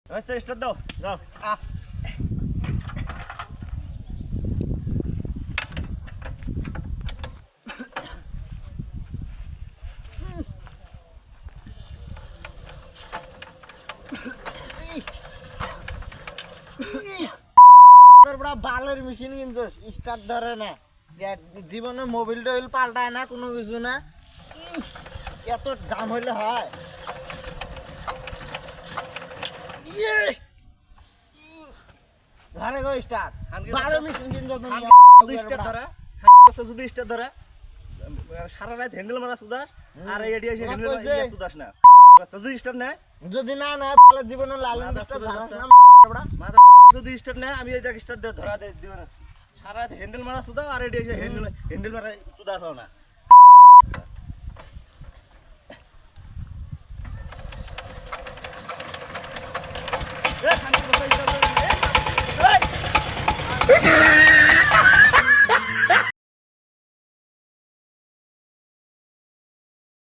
আচ্ছা স্টার্ট দাও যাও বড় বালের মেশিন কিনছো স্টার্ট ধরে না জীবনে মোবিল টোবিল পাল্টায় না কোনো কিছু না এত জাম হইলে হয় ঘরে গো স্টার্ট বালের মেশিন কিনছো তুমি স্টার্ট ধরা যদি স্টার্ট ধরা সারা রাত হ্যান্ডেল মারা সুদাস আর এডি এসে হ্যান্ডেল মারা সুদাস না যদি স্টার্ট নেয় যদি না না জীবনে লাল স্টার্ট ধরাস না মাথা যদি স্টার্ট নেয় আমি এই দেখ স্টার্ট ধরা দিব না সারা রাত হ্যান্ডেল মারা সুদা আর এডি এসে হ্যান্ডেল মারা সুদাস হও না